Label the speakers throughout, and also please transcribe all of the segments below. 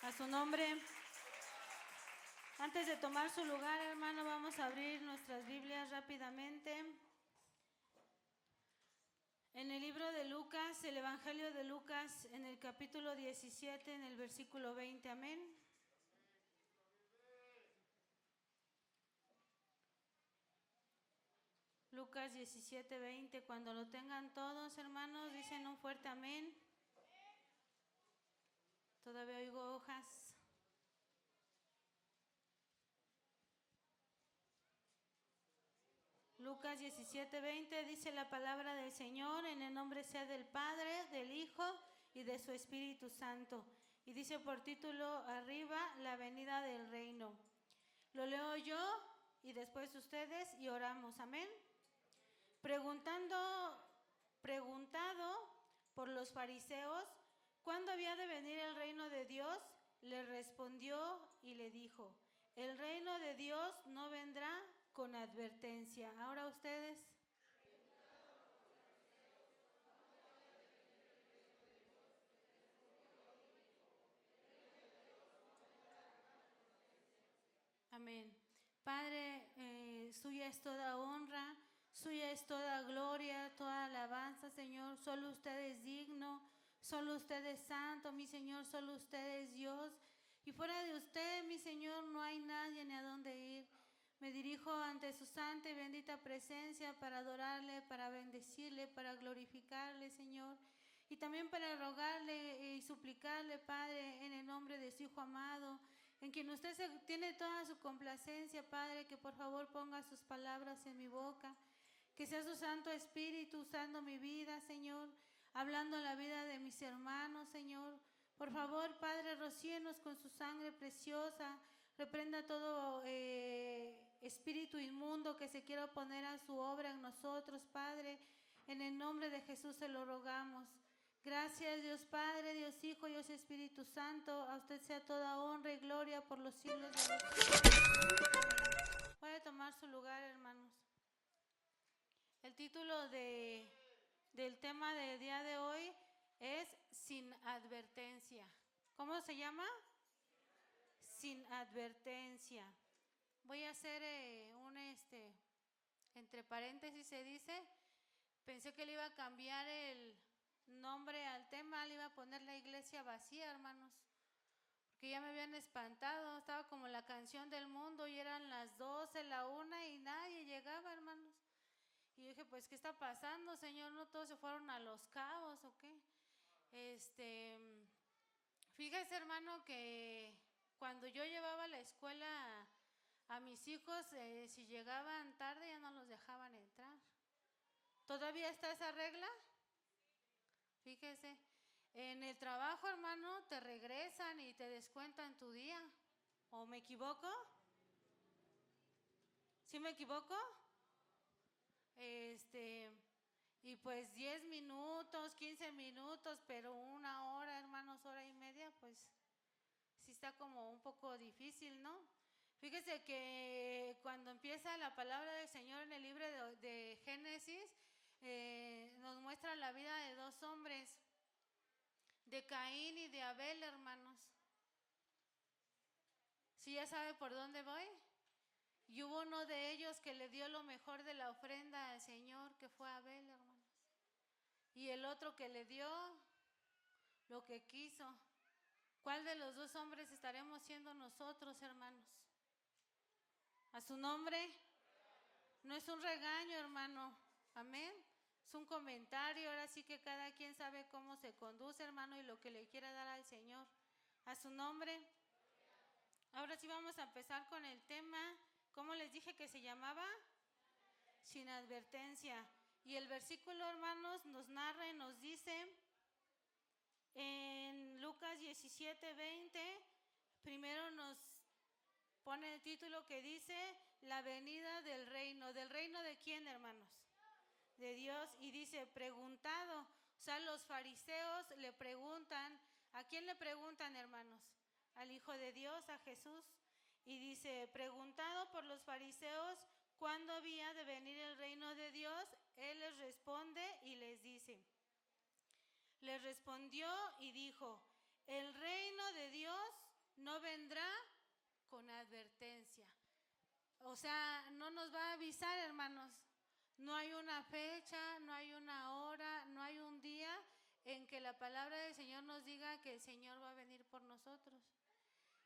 Speaker 1: A su nombre. Antes de tomar su lugar, hermano, vamos a abrir nuestras Biblias rápidamente. En el libro de Lucas, el Evangelio de Lucas, en el capítulo 17, en el versículo 20, amén. Lucas 17, 20, cuando lo tengan todos, hermanos, dicen un fuerte amén. Todavía oigo hojas. Lucas 17, 20 dice la palabra del Señor, en el nombre sea del Padre, del Hijo y de su Espíritu Santo. Y dice por título arriba, la venida del reino. Lo leo yo y después ustedes y oramos, amén. Preguntado por los fariseos, ¿cuándo había de venir el reino de Dios? Le respondió y le dijo, el reino de Dios no vendrá con advertencia. Ahora ustedes. Amén. Padre, suya es toda honra, suya es toda gloria, toda alabanza, Señor. Solo usted es digno, solo usted es santo, mi Señor, solo usted es Dios. Y fuera de usted, mi Señor, no hay nadie ni a dónde ir. Me dirijo ante su santa y bendita presencia para adorarle, para bendecirle, para glorificarle, Señor. Y también para rogarle y suplicarle, Padre, en el nombre de su Hijo amado, en quien usted tiene toda su complacencia, Padre, que por favor ponga sus palabras en mi boca, que sea su Santo Espíritu usando mi vida, Señor, hablando la vida de mis hermanos, Señor. Por favor, Padre, rocíenos con su sangre preciosa, reprenda todo espíritu inmundo que se quiera oponer a su obra en nosotros, Padre. En el nombre de Jesús se lo rogamos. Gracias, Dios Padre, Dios Hijo, Dios Espíritu Santo. A usted sea toda honra y gloria por los siglos de los siglos. Puede tomar su lugar, hermanos. El título del tema del día de hoy es Sin advertencia. ¿Cómo se llama? Sin advertencia. Voy a hacer entre paréntesis se dice, pensé que le iba a cambiar el nombre al tema, le iba a poner la iglesia vacía, hermanos, porque ya me habían espantado, estaba como la canción del mundo y eran las 12, la 1 y nadie llegaba, hermanos. Y yo dije, pues, ¿qué está pasando, Señor? ¿No todos se fueron a Los Cabos o qué? Fíjese, hermano, que cuando yo llevaba a la escuela a mis hijos, si llegaban tarde ya no los dejaban entrar. ¿Todavía está esa regla? Fíjese, en el trabajo, hermano, te regresan y te descuentan tu día. ¿O me equivoco? ¿Sí me equivoco? Y pues 10 minutos, 15 minutos, pero 1 hora, hermanos, hora y media, pues sí está como un poco difícil, ¿no? Fíjese que cuando empieza la palabra del Señor en el libro de Génesis, nos muestra la vida de 2 hombres, de Caín y de Abel, hermanos. ¿Sí ya sabe por dónde voy? Y hubo uno de ellos que le dio lo mejor de la ofrenda al Señor, que fue Abel, hermanos. Y el otro que le dio lo que quiso. ¿Cuál de los 2 hombres estaremos siendo nosotros, hermanos? ¿A su nombre? No es un regaño, hermano. Amén. Es un comentario. Ahora sí que cada quien sabe cómo se conduce, hermano, y lo que le quiera dar al Señor. ¿A su nombre? Ahora sí vamos a empezar con el tema. ¿Cómo les dije que se llamaba? Sin advertencia. Y el versículo, hermanos, nos narra y nos dice en Lucas 17, 20, primero nos pone el título que dice la venida del reino. ¿Del reino de quién, hermanos? De Dios. Y dice preguntado. O sea, los fariseos le preguntan. ¿A quién le preguntan, hermanos? Al Hijo de Dios, a Jesús. Y dice, preguntado por los fariseos cuándo había de venir el reino de Dios, él les responde y les dice, les respondió y dijo, el reino de Dios no vendrá con advertencia. O sea, no nos va a avisar, hermanos. No hay una fecha, no hay una hora, no hay un día en que la palabra del Señor nos diga que el Señor va a venir por nosotros.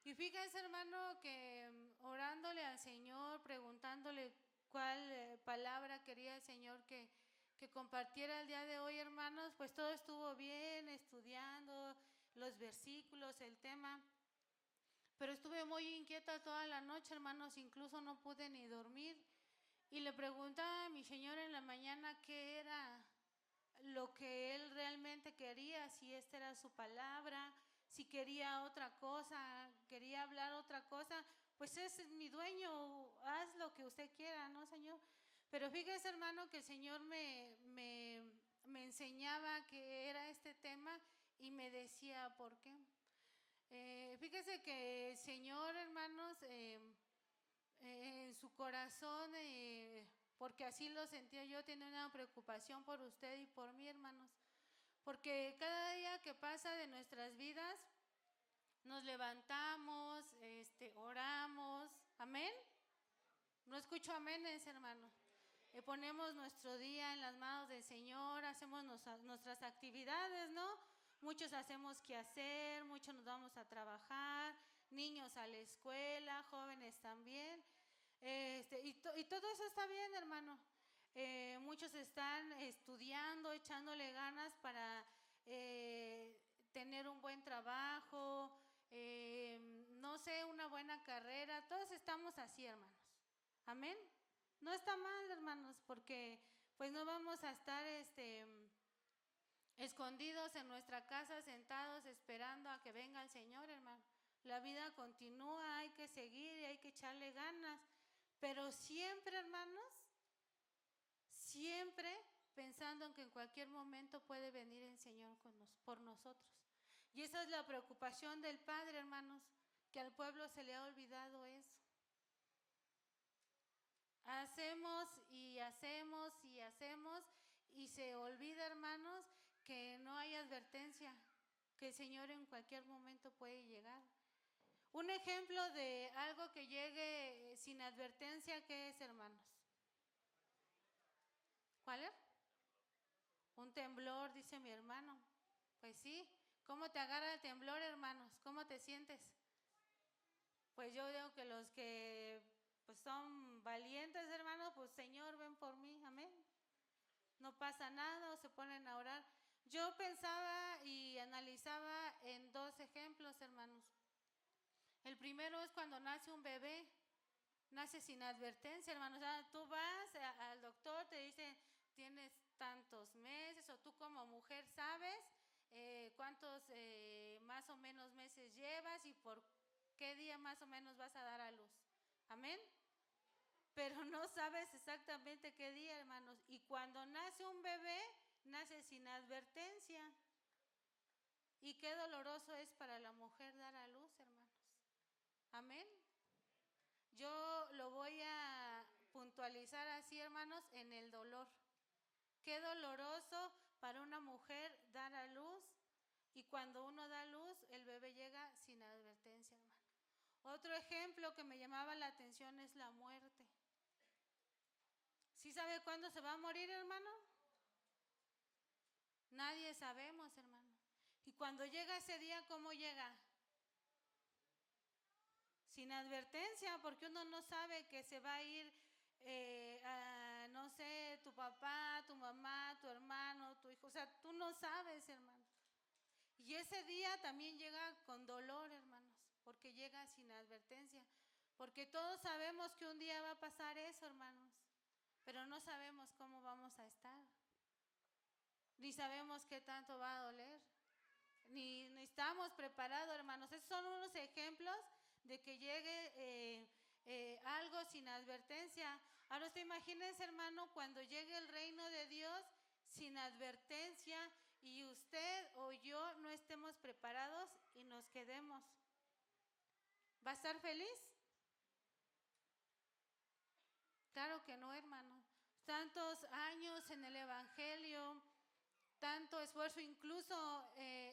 Speaker 1: Y fíjense, hermano, que orándole al Señor, preguntándole cuál palabra quería el Señor que compartiera el día de hoy, hermanos, pues todo estuvo bien, estudiando los versículos, el tema. Pero estuve muy inquieta toda la noche, hermanos, incluso no pude ni dormir. Y le preguntaba a mi Señor en la mañana qué era lo que Él realmente quería, si esta era su palabra, si quería otra cosa, quería hablar otra cosa. Pues ese es mi dueño, haz lo que usted quiera, ¿no, Señor? Pero fíjese, hermano, que el Señor me enseñaba que era este tema y me decía por qué. Fíjese que el Señor, hermanos, en su corazón, porque así lo sentía yo, tiene una preocupación por usted y por mí, hermanos. Porque cada día que pasa de nuestras vidas, nos levantamos, oramos, amén. No escucho aménes, hermano. Ponemos nuestro día en las manos del Señor, hacemos nuestras actividades, ¿no? Muchos hacemos quehacer, muchos nos vamos a trabajar, niños a la escuela, jóvenes también. Y todo eso está bien, hermano. Muchos están estudiando, echándole ganas para tener un buen trabajo, no sé, una buena carrera. Todos estamos así, hermanos. Amén. No está mal, hermanos, porque pues no vamos a estar escondidos en nuestra casa, sentados esperando a que venga el Señor, hermano. La vida continúa, hay que seguir y hay que echarle ganas. Pero siempre, hermanos, siempre pensando en que en cualquier momento puede venir el Señor por nosotros. Y esa es la preocupación del Padre, hermanos, que al pueblo se le ha olvidado eso. Hacemos y hacemos y hacemos y se olvida, hermanos, que no hay advertencia, que el Señor en cualquier momento puede llegar. Un ejemplo de algo que llegue sin advertencia, ¿qué es, hermanos? ¿Cuál es? Un temblor, dice mi hermano. Pues sí. ¿Cómo te agarra el temblor, hermanos? ¿Cómo te sientes? Pues yo digo que los que pues son valientes, hermanos, pues Señor, ven por mí, amén. No pasa nada, o se ponen a orar. Yo pensaba y analizaba en dos ejemplos, hermanos. El primero es cuando nace un bebé, nace sin advertencia, hermanos. O sea, tú vas al doctor, te dicen, tienes tantos meses, o tú como mujer sabes cuántos más o menos meses llevas y por qué día más o menos vas a dar a luz. Amén. Pero no sabes exactamente qué día, hermanos. Y cuando nace un bebé, nace sin advertencia. Y qué doloroso es para la mujer dar a luz, hermanos. Amén. Yo lo voy a puntualizar así, hermanos, en el dolor. Qué doloroso para una mujer dar a luz. Y cuando uno da luz, el bebé llega sin advertencia, hermano. Otro ejemplo que me llamaba la atención es la muerte. ¿Sí sabe cuándo se va a morir, hermano? Nadie sabemos, hermano. Y cuando llega ese día, ¿cómo llega? Sin advertencia, porque uno no sabe que se va a ir, no sé, tu papá, tu mamá, tu hermano, tu hijo. O sea, tú no sabes, hermano. Y ese día también llega con dolor, hermanos, porque llega sin advertencia. Porque todos sabemos que un día va a pasar eso, hermanos. Pero no sabemos cómo vamos a estar. Ni sabemos qué tanto va a doler. Ni estamos preparados, hermanos. Esos son unos ejemplos de que llegue algo sin advertencia. Ahora usted imagínense, hermano, cuando llegue el reino de Dios sin advertencia y usted o yo no estemos preparados y nos quedemos. ¿Va a estar feliz? Claro que no, hermano. Tantos años en el Evangelio, tanto esfuerzo, incluso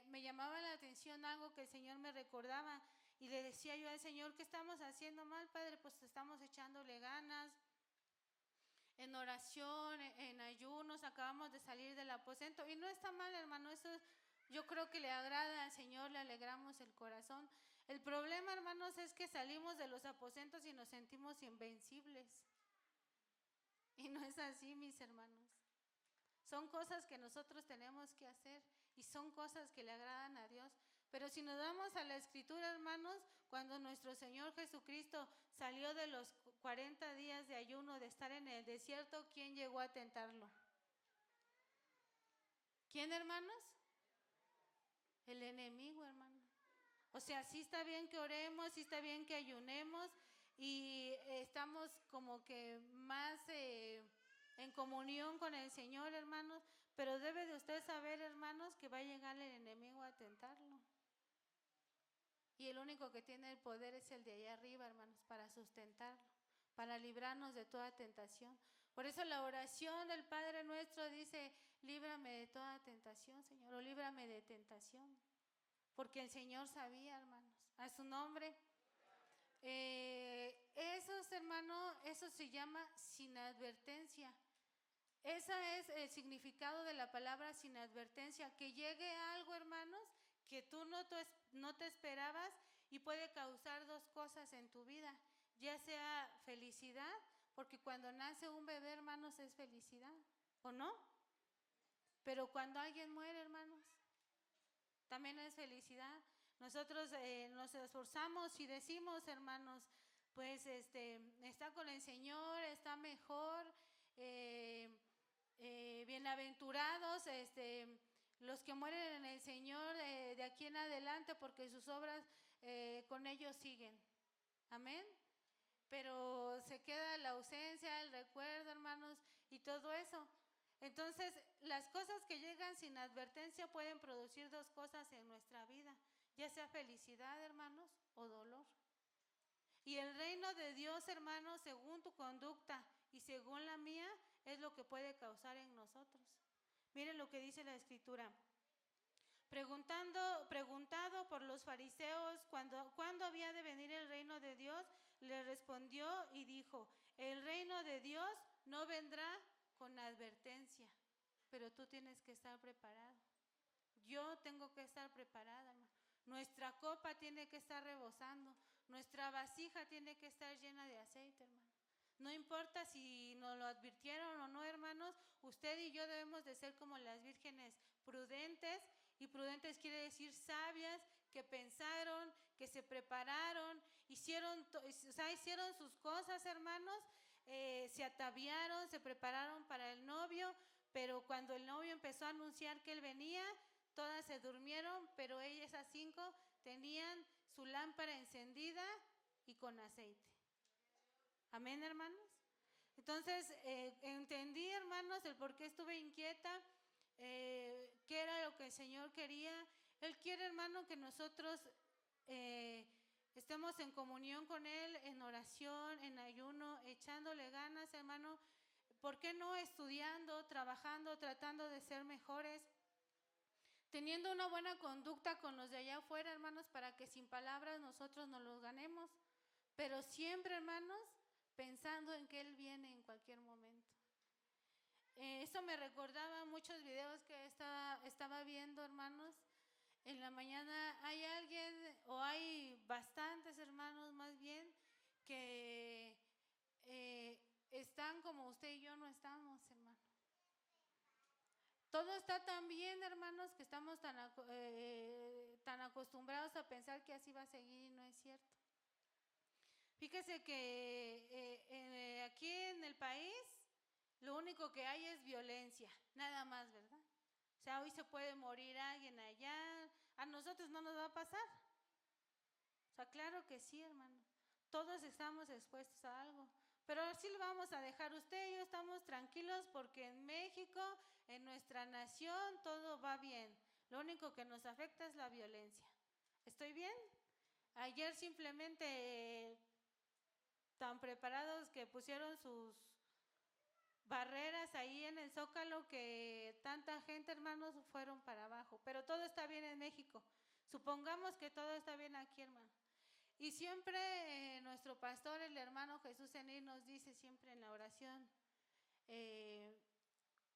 Speaker 1: me llamaba la atención algo que el Señor me recordaba, y le decía yo al Señor, ¿qué estamos haciendo mal, Padre? Pues estamos echándole ganas. En oración, en ayunos, acabamos de salir del aposento. Y no está mal, hermano, eso yo creo que le agrada al Señor, le alegramos el corazón. El problema, hermanos, es que salimos de los aposentos y nos sentimos invencibles. Y no es así, mis hermanos. Son cosas que nosotros tenemos que hacer y son cosas que le agradan a Dios. Pero si nos vamos a la Escritura, hermanos, cuando nuestro Señor Jesucristo salió de los 40 días de ayuno, de estar en el desierto, ¿quién llegó a tentarlo? ¿Quién, hermanos? El enemigo, hermano. O sea, sí está bien que oremos, sí está bien que ayunemos y estamos como que más en comunión con el Señor, hermanos, pero debe de usted saber, hermanos, que va a llegar el enemigo a tentarlo. Y el único que tiene el poder es el de allá arriba, hermanos, para sustentarlo, para librarnos de toda tentación. Por eso la oración del Padre nuestro dice, líbrame de toda tentación, Señor, o líbrame de tentación. Porque el Señor sabía, hermanos, a su nombre. Esos, hermanos, eso se llama sin advertencia. Ese es el significado de la palabra sin advertencia, que llegue algo, hermanos, que tú no te esperabas y puede causar dos cosas en tu vida, ya sea felicidad, porque cuando nace un bebé, hermanos, es felicidad, ¿o no? Pero cuando alguien muere, hermanos, también es felicidad. Nosotros nos esforzamos y decimos, hermanos, pues está con el Señor, está mejor, bienaventurados los que mueren en el Señor de aquí en adelante, porque sus obras con ellos siguen. Amén. Pero se queda la ausencia, el recuerdo, hermanos, y todo eso. Entonces, las cosas que llegan sin advertencia pueden producir dos cosas en nuestra vida, ya sea felicidad, hermanos, o dolor. Y el reino de Dios, hermanos, según tu conducta y según la mía, es lo que puede causar en nosotros. Miren lo que dice la Escritura. Preguntado por los fariseos cuándo había de venir el reino de Dios, le respondió y dijo, el reino de Dios no vendrá con advertencia, pero tú tienes que estar preparado. Yo tengo que estar preparada, hermano. Nuestra copa tiene que estar rebosando, nuestra vasija tiene que estar llena de aceite, hermano. No importa si nos lo advirtieron o no, hermanos, usted y yo debemos de ser como las vírgenes prudentes, y prudentes quiere decir sabias, que pensaron, que se prepararon, hicieron sus cosas, hermanos, se ataviaron, se prepararon para el novio, pero cuando el novio empezó a anunciar que él venía, todas se durmieron, pero ellas, esas 5, tenían su lámpara encendida y con aceite. Amén, hermanos. Entonces, entendí, hermanos, el por qué estuve inquieta, qué era lo que el Señor quería. Él quiere, hermano, que nosotros estemos en comunión con Él, en oración, en ayuno, echándole ganas, hermano. ¿Por qué no estudiando, trabajando, tratando de ser mejores? Teniendo una buena conducta con los de allá afuera, hermanos, para que sin palabras nosotros nos los ganemos. Pero siempre, hermanos, pensando en que Él viene en cualquier momento. Eso me recordaba muchos videos que estaba viendo, hermanos. En la mañana hay alguien, o hay bastantes hermanos más bien, que están como usted y yo no estamos, hermano. Todo está tan bien, hermanos, que estamos tan acostumbrados a pensar que así va a seguir y no es cierto. Fíjese que aquí en el país lo único que hay es violencia, nada más, ¿verdad? O sea, hoy se puede morir alguien allá, a nosotros no nos va a pasar. O sea, claro que sí, hermano. Todos estamos expuestos a algo. Pero sí lo vamos a dejar. Usted y yo estamos tranquilos porque en México, en nuestra nación, todo va bien. Lo único que nos afecta es la violencia. ¿Estoy bien? Ayer simplemente tan preparados que pusieron sus barreras ahí en el Zócalo que tanta gente, hermanos, fueron para abajo. Pero todo está bien en México. Supongamos que todo está bien aquí, hermano. Y siempre nuestro pastor, el hermano Jesús Enir, nos dice siempre en la oración,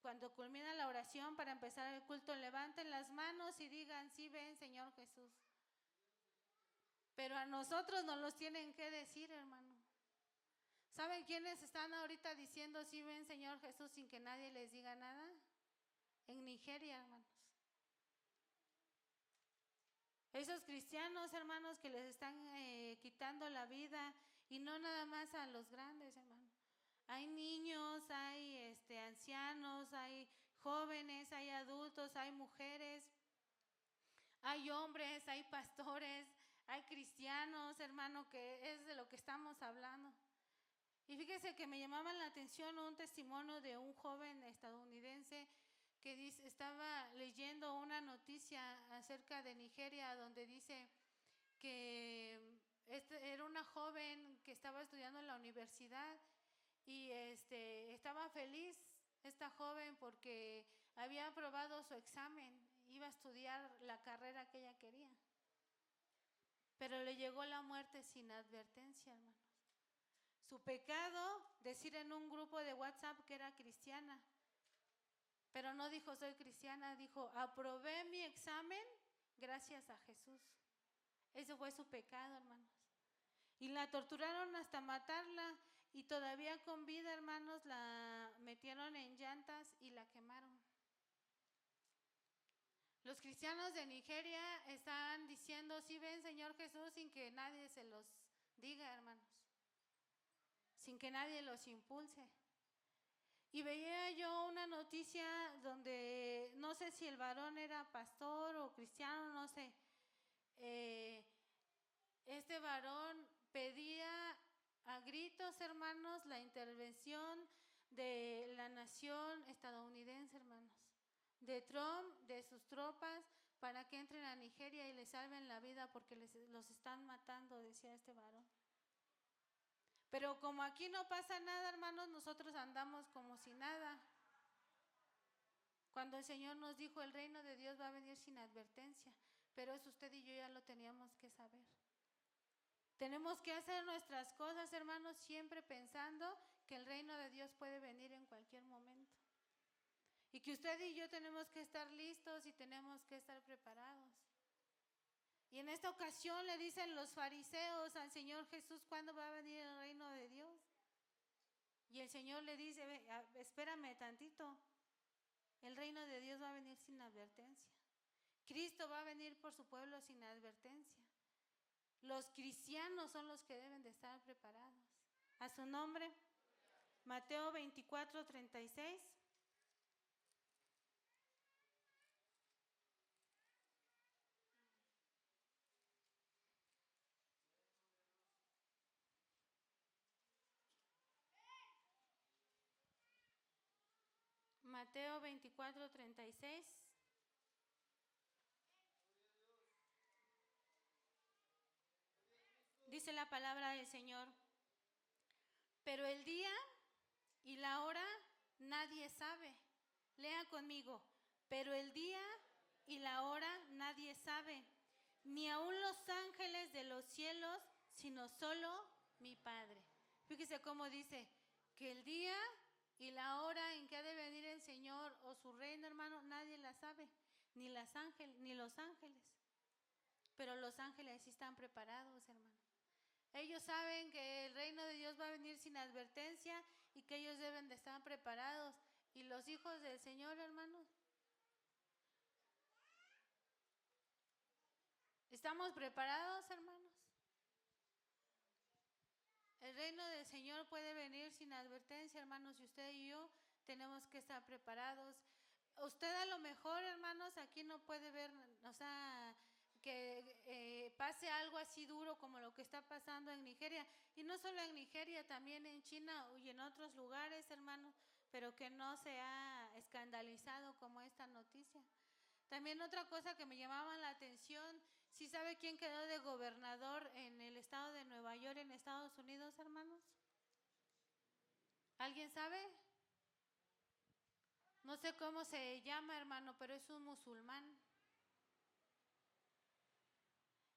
Speaker 1: cuando culmina la oración para empezar el culto, levanten las manos y digan, sí ven Señor Jesús. Pero a nosotros nos los tienen que decir, hermano. ¿Saben quiénes están ahorita diciendo sí ven Señor Jesús sin que nadie les diga nada? En Nigeria, hermanos. Esos cristianos, hermanos, que les están quitando la vida, y no nada más a los grandes, hermano. Hay niños, hay ancianos, hay jóvenes, hay adultos, hay mujeres, hay hombres, hay pastores, hay cristianos, hermano, que es de lo que estamos hablando. Y fíjese que me llamaba la atención un testimonio de un joven estadounidense que dice, estaba leyendo una noticia acerca de Nigeria donde dice que era una joven que estaba estudiando en la universidad y estaba feliz esta joven porque había aprobado su examen, iba a estudiar la carrera que ella quería. Pero le llegó la muerte sin advertencia, hermanos. Su pecado, decir en un grupo de WhatsApp que era cristiana. Pero no dijo soy cristiana, dijo aprobé mi examen gracias a Jesús. Ese fue su pecado, hermanos. Y la torturaron hasta matarla y todavía con vida, hermanos, la metieron en llantas y la quemaron. Los cristianos de Nigeria están diciendo sí ven Señor Jesús sin que nadie se los diga, hermanos. Sin que nadie los impulse. Y veía yo una noticia donde no sé si el varón era pastor o cristiano, no sé. Este varón pedía a gritos, hermanos, la intervención de la nación estadounidense, hermanos, de Trump, de sus tropas, para que entren a Nigeria y les salven la vida porque los están matando, decía este varón. Pero como aquí no pasa nada, hermanos, nosotros andamos como si nada. Cuando el Señor nos dijo el reino de Dios va a venir sin advertencia, pero eso usted y yo ya lo teníamos que saber. Tenemos que hacer nuestras cosas, hermanos, siempre pensando que el reino de Dios puede venir en cualquier momento. Y que usted y yo tenemos que estar listos y tenemos que estar preparados. Y en esta ocasión le dicen los fariseos al Señor Jesús, ¿cuándo va a venir el reino de Dios? Y el Señor le dice, espérame tantito, el reino de Dios va a venir sin advertencia. Cristo va a venir por su pueblo sin advertencia. Los cristianos son los que deben de estar preparados. A su nombre, Mateo 24, 36. Mateo 24, 36. Dice la palabra del Señor, pero el día y la hora nadie sabe. Lea conmigo, pero el día y la hora nadie sabe, ni aun los ángeles de los cielos, sino solo mi Padre. Fíjese cómo dice que el día y la hora en que ha de venir el Señor o su reino, hermano, nadie la sabe, ni los ángeles. Pero los ángeles sí están preparados, hermano. Ellos saben que el reino de Dios va a venir sin advertencia y que ellos deben de estar preparados. Y los hijos del Señor, hermanos, ¿estamos preparados, hermanos? El reino del Señor puede venir sin advertencia, hermanos, y usted y yo tenemos que estar preparados. Usted a lo mejor, hermanos, aquí no puede ver, o sea, que pase algo así duro como lo que está pasando en Nigeria, y no solo en Nigeria, también en China y en otros lugares, hermanos, pero que no se ha escandalizado como esta noticia. También otra cosa que me llamaba la atención, ¿sí sabe quién quedó de gobernador en el estado de Nueva York, en Estados Unidos, hermanos? ¿Alguien sabe? No sé cómo se llama, hermano, pero es un musulmán.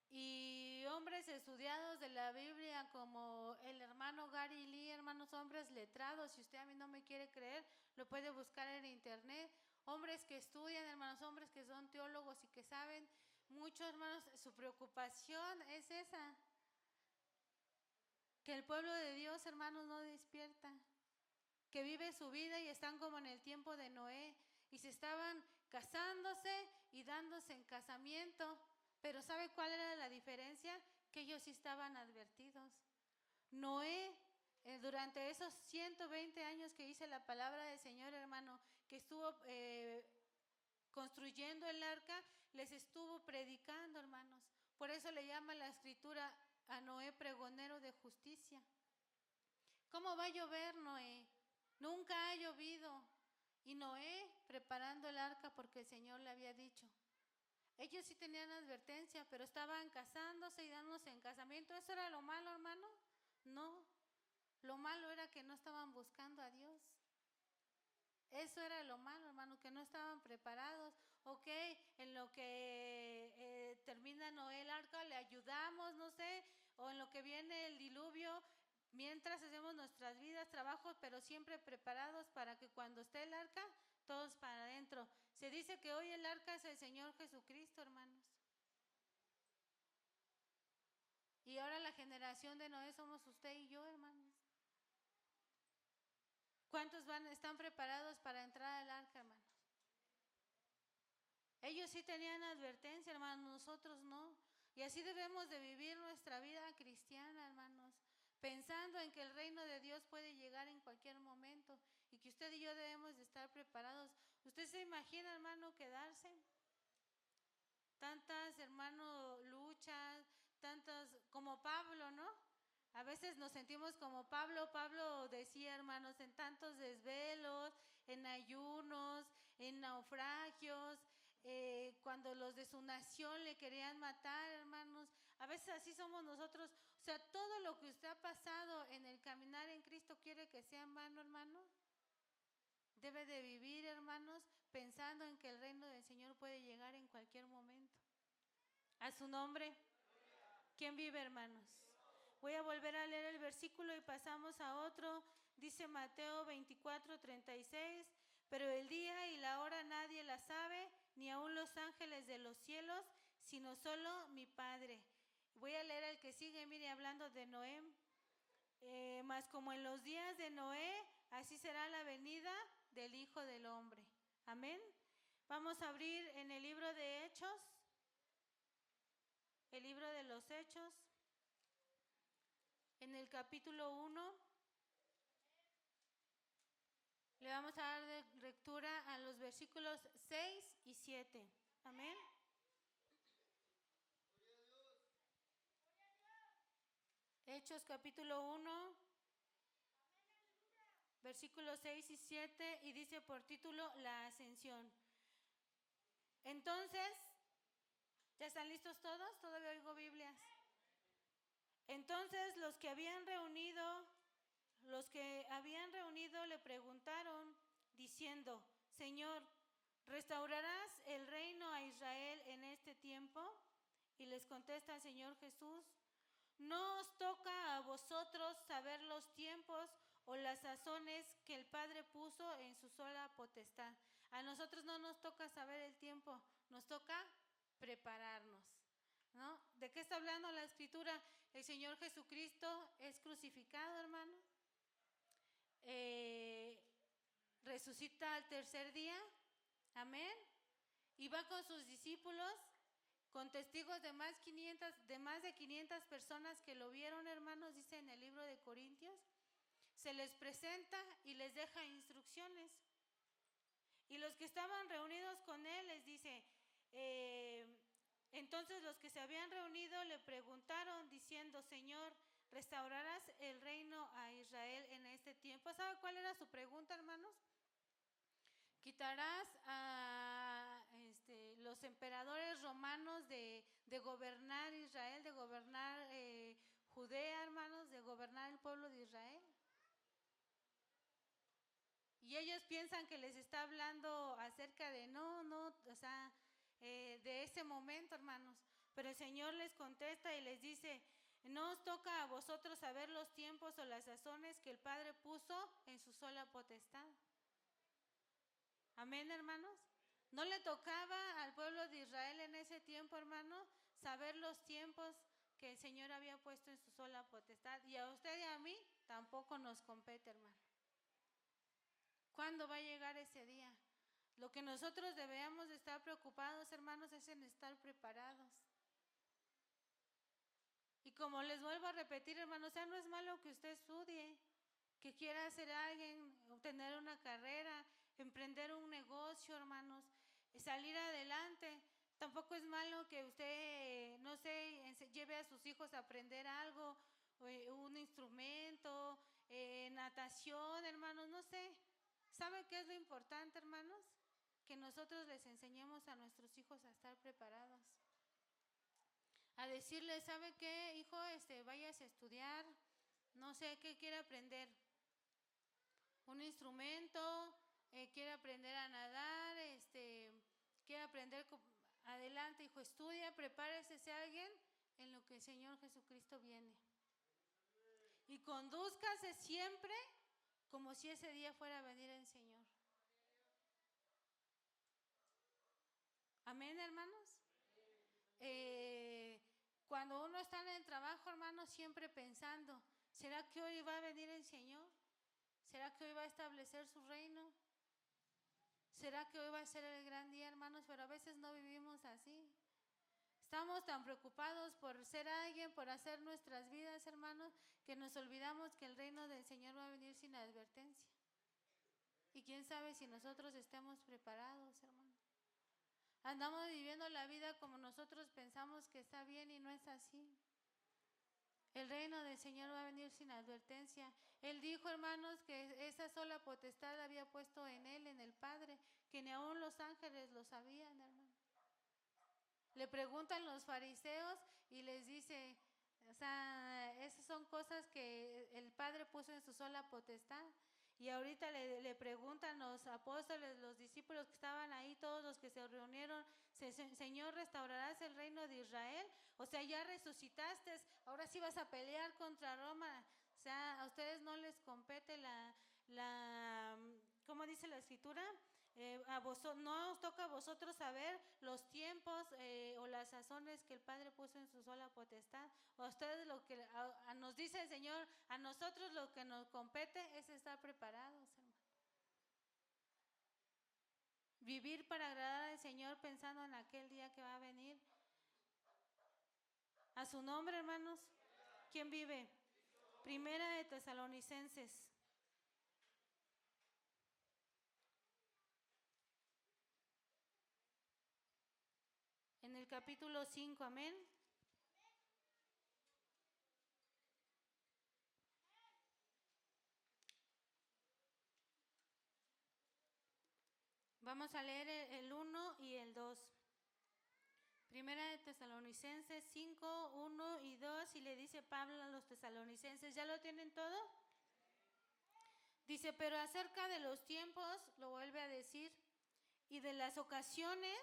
Speaker 1: Y hombres estudiados de la Biblia como el hermano Gary Lee, hermanos, hombres letrados, si usted a mí no me quiere creer, lo puede buscar en internet, hombres que estudian, hermanos, hombres que son teólogos y que saben mucho, hermanos, su preocupación es esa, que el pueblo de Dios, hermanos, no despierta, que vive su vida y están como en el tiempo de Noé y se estaban casándose y dándose en casamiento, pero ¿sabe cuál era la diferencia? Que ellos sí estaban advertidos. Noé, durante esos 120 años que dice la palabra del Señor, hermano, que estuvo construyendo el arca, les estuvo predicando, hermanos. Por eso le llama la escritura a Noé pregonero de justicia. ¿Cómo va a llover, Noé? Nunca ha llovido. Y Noé preparando el arca porque el Señor le había dicho. Ellos sí tenían advertencia, pero estaban casándose y dándose en casamiento. ¿Eso era lo malo, hermano? No. Lo malo era que no estaban buscando a Dios. Eso era lo malo, hermano, que no estaban preparados. Ok, en lo que termina Noé el arca le ayudamos, no sé, o en lo que viene el diluvio, mientras hacemos nuestras vidas, trabajos, pero siempre preparados para que cuando esté el arca, todos para adentro. Se dice que hoy el arca es el Señor Jesucristo, hermanos. Y ahora la generación de Noé somos usted y yo, hermanos. ¿Cuántos están preparados para entrar al arca, hermanos? Ellos sí tenían advertencia, hermanos, nosotros no. Y así debemos de vivir nuestra vida cristiana, hermanos, pensando en que el reino de Dios puede llegar en cualquier momento y que usted y yo debemos de estar preparados. ¿Usted se imagina, hermano, quedarse? Tantas, hermano, luchas, tantas, como Pablo, ¿no? A veces nos sentimos como Pablo. Pablo decía, hermanos, en tantos desvelos, en ayunos, en naufragios, cuando los de su nación le querían matar, hermanos. A veces así somos nosotros. O sea, todo lo que usted ha pasado en el caminar en Cristo, ¿quiere que sea en vano, hermano? Debe de vivir, hermanos, pensando en que el reino del Señor puede llegar en cualquier momento. A su nombre. ¿Quién vive, hermanos? Voy a volver a leer el versículo y pasamos a otro. Dice Mateo 24:36, pero el día y la hora nadie la sabe, ni aun los ángeles de los cielos, sino solo mi Padre. Voy a leer el que sigue, mire, hablando de Noé. Mas como en los días de Noé, así será la venida del Hijo del Hombre. Amén. Vamos a abrir en el libro de Hechos, el libro de los Hechos, en el capítulo 1. Le vamos a dar de lectura a los versículos 6 y 7. Amén. Hechos capítulo 1, versículos 6 y 7, y dice por título La Ascensión. Entonces, ¿ya están listos todos? Todavía oigo Biblias. Entonces los que habían reunido le preguntaron diciendo, Señor, ¿restaurarás el reino a Israel en este tiempo? Y les contesta el Señor Jesús, no os toca a vosotros saber los tiempos o las sazones que el Padre puso en su sola potestad. A nosotros no nos toca saber el tiempo, nos toca prepararnos, ¿no? ¿De qué está hablando la Escritura? El Señor Jesucristo es crucificado, hermano. Resucita al tercer día, amén. Y va con sus discípulos, con testigos de más de 500 personas que lo vieron, hermanos, dice en el libro de Corintios. Se les presenta y les deja instrucciones. Y los que estaban reunidos con él les dice, entonces los que se habían reunido le preguntaron diciendo, Señor, ¿restaurarás el reino a Israel en este tiempo? ¿Sabe cuál era su pregunta, hermanos? ¿Quitarás a los emperadores romanos de gobernar Israel, de gobernar Judea, hermanos, de gobernar el pueblo de Israel? Y ellos piensan que les está hablando acerca de de ese momento, hermanos. Pero el Señor les contesta y les dice, No os toca a vosotros saber los tiempos o las sazones que el Padre puso en su sola potestad. Amén, hermanos. No le tocaba al pueblo de Israel en ese tiempo, hermano, saber los tiempos que el Señor había puesto en su sola potestad. Y a usted y a mí tampoco nos compete, hermano. ¿Cuándo va a llegar ese día? Lo que nosotros debemos de estar preocupados, hermanos, es en estar preparados. Y como les vuelvo a repetir, hermanos, no es malo que usted estudie, que quiera ser alguien, obtener una carrera, emprender un negocio, hermanos, salir adelante. Tampoco es malo que usted, no sé, lleve a sus hijos a aprender algo, un instrumento, natación, hermanos, no sé. ¿Sabe qué es lo importante, hermanos? Que nosotros les enseñemos a nuestros hijos a estar preparados. A decirles, ¿sabe qué, hijo? Vayas a estudiar, no sé qué quiere aprender. Un instrumento, quiere aprender a nadar, quiere aprender, adelante, hijo, estudia, prepárese, sea alguien en lo que el Señor Jesucristo viene. Y condúzcase siempre como si ese día fuera a venir el Señor. Amén, hermanos. Cuando uno está en el trabajo, hermanos, siempre pensando, ¿será que hoy va a venir el Señor? ¿Será que hoy va a establecer su reino? ¿Será que hoy va a ser el gran día, hermanos? Pero a veces no vivimos así. Estamos tan preocupados por ser alguien, por hacer nuestras vidas, hermanos, que nos olvidamos que el reino del Señor va a venir sin advertencia. Y quién sabe si nosotros estemos preparados, hermanos. Andamos viviendo la vida como nosotros pensamos que está bien y no es así. El reino del Señor va a venir sin advertencia. Él dijo, hermanos, que esa sola potestad había puesto en Él, en el Padre, que ni aún los ángeles lo sabían, hermano. Le preguntan los fariseos y les dice, o sea, esas son cosas que el Padre puso en su sola potestad. Y ahorita le preguntan los apóstoles, los discípulos que estaban ahí, todos los que se reunieron, Señor, ¿restaurarás el reino de Israel? O sea, ya resucitaste, ahora sí vas a pelear contra Roma. O sea, a ustedes no les compete ¿cómo dice la Escritura? No os toca a vosotros saber los tiempos o las sazones que el Padre puso en su sola potestad. A ustedes lo que nos dice el Señor, a nosotros lo que nos compete es estar preparados, hermano. Vivir para agradar al Señor pensando en aquel día que va a venir. A su nombre, hermanos. ¿Quién vive? Primera de Tesalonicenses. En el capítulo 5, amén. Vamos a leer el 1 y el 2. Primera de Tesalonicenses 5, 1 y 2, y le dice Pablo a los tesalonicenses, ¿ya lo tienen todo? Dice, pero acerca de los tiempos, lo vuelve a decir, y de las ocasiones,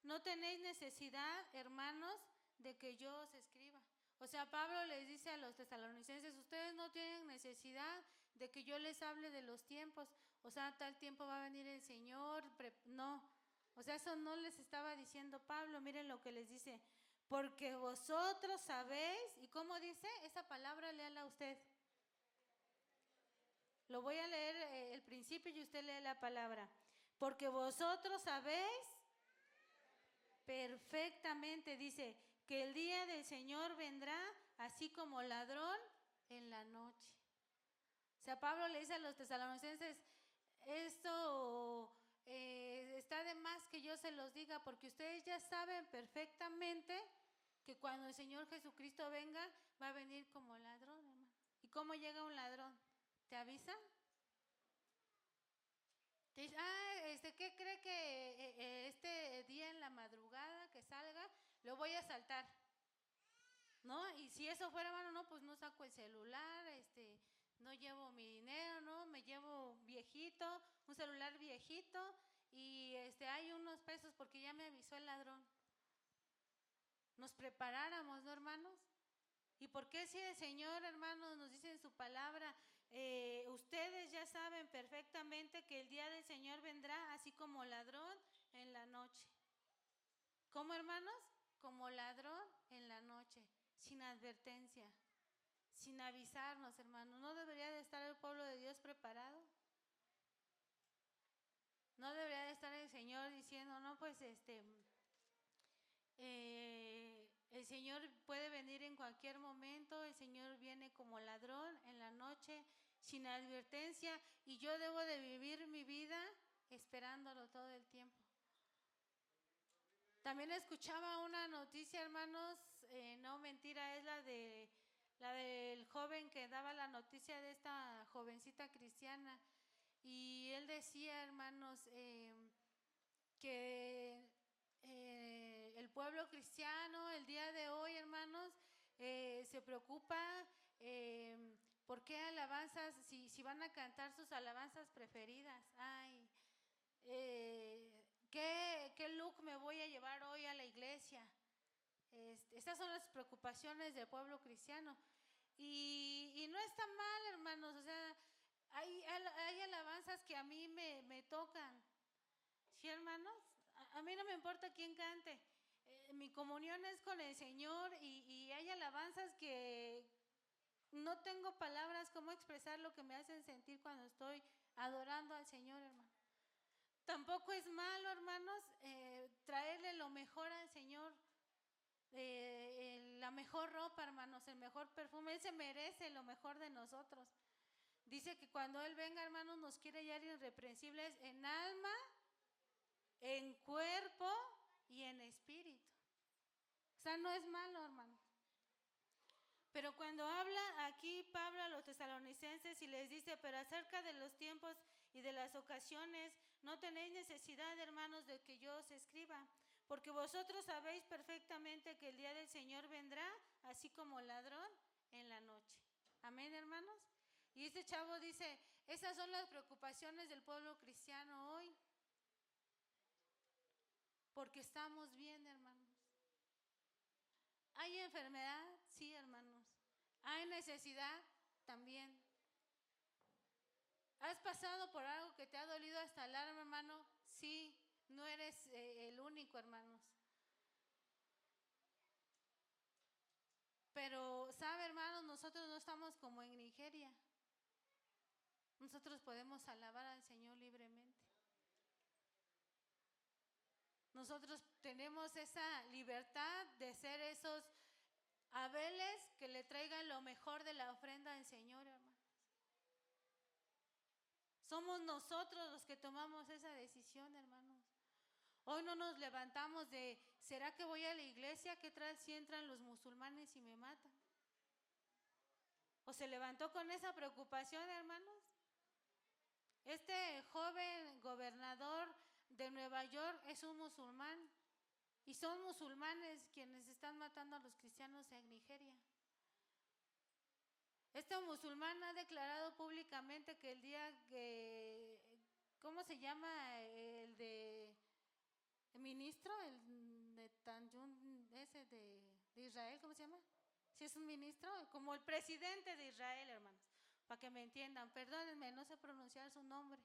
Speaker 1: no tenéis necesidad, hermanos, de que yo os escriba. O sea, Pablo les dice a los tesalonicenses, ustedes no tienen necesidad de que yo les hable de los tiempos. O sea, tal tiempo va a venir el Señor, no. O sea, eso no les estaba diciendo Pablo. Miren lo que les dice, porque vosotros sabéis, ¿y cómo dice? Esa palabra léala usted. Lo voy a leer el principio y usted lee la palabra. Porque vosotros sabéis perfectamente, dice, que el día del Señor vendrá así como ladrón en la noche. O sea, Pablo le dice a los tesalonicenses, esto está de más que yo se los diga, porque ustedes ya saben perfectamente que cuando el Señor Jesucristo venga, va a venir como ladrón, hermano. ¿Y cómo llega un ladrón? ¿Te avisa? Te dice, ¿qué cree que este día en la madrugada que salga, lo voy a asaltar? ¿No? Y si eso fuera, hermano, no, pues no saco el celular, no llevo mi dinero, ¿no? Me llevo viejito, un celular viejito, y hay unos pesos porque ya me avisó el ladrón. Nos preparáramos, ¿no, hermanos? Y porque si el Señor, hermanos, nos dice en su palabra, ustedes ya saben perfectamente que el día del Señor vendrá así como ladrón en la noche. ¿Cómo, hermanos? Como ladrón en la noche, sin advertencia, sin avisarnos, hermanos. ¿No debería de estar el pueblo de Dios preparado? ¿No debería de estar el Señor diciendo, no, pues el Señor puede venir en cualquier momento, el Señor viene como ladrón en la noche, sin advertencia, y yo debo de vivir mi vida esperándolo todo el tiempo? También escuchaba una noticia, hermanos, no mentira, es la del joven que daba la noticia de esta jovencita cristiana, y él decía, hermanos, que el pueblo cristiano el día de hoy, hermanos, se preocupa por qué alabanzas, si van a cantar sus alabanzas preferidas. Ay, ¿qué look me voy a llevar hoy a la iglesia? Estas son las preocupaciones del pueblo cristiano. Y no está mal, hermanos, o sea, hay alabanzas que a mí me tocan. ¿Sí, hermanos? A mí no me importa quién cante. Mi comunión es con el Señor y hay alabanzas que no tengo palabras cómo expresar lo que me hacen sentir cuando estoy adorando al Señor, hermano. Tampoco es malo, hermanos, traerle lo mejor al Señor, la mejor ropa, hermanos, el mejor perfume. Él se merece lo mejor de nosotros. Dice que cuando Él venga, hermanos, nos quiere hallar irreprensibles en alma, en cuerpo y en espíritu. O sea, no es malo, hermano. Pero cuando habla aquí Pablo a los tesalonicenses y les dice, pero acerca de los tiempos y de las ocasiones, no tenéis necesidad, hermanos, de que yo os escriba, porque vosotros sabéis perfectamente que el día del Señor vendrá, así como ladrón en la noche. Amén, hermanos. Y este chavo dice, esas son las preocupaciones del pueblo cristiano hoy, porque estamos bien, hermanos. ¿Hay enfermedad? Sí, hermanos. ¿Hay necesidad? También. ¿Has pasado por algo que te ha dolido hasta el alma, hermano? Sí, no eres el único, hermanos. Pero, ¿sabe, hermanos? Nosotros no estamos como en Nigeria. Nosotros podemos alabar al Señor libremente. Nosotros tenemos esa libertad de ser esos Abeles que le traigan lo mejor de la ofrenda al Señor, hermanos. Somos nosotros los que tomamos esa decisión, hermanos. Hoy no nos levantamos de, ¿será que voy a la iglesia? ¿Qué tal si entran los musulmanes y me matan? ¿O se levantó con esa preocupación, hermanos? Este joven gobernador de Nueva York es un musulmán. Y son musulmanes quienes están matando a los cristianos en Nigeria. Este musulmán ha declarado públicamente que el día que, ¿cómo se llama? El de el ministro, el de Tanjun, ese de Israel, ¿cómo se llama? Si es un ministro, como el presidente de Israel, hermanos, para que me entiendan. Perdónenme, no sé pronunciar su nombre.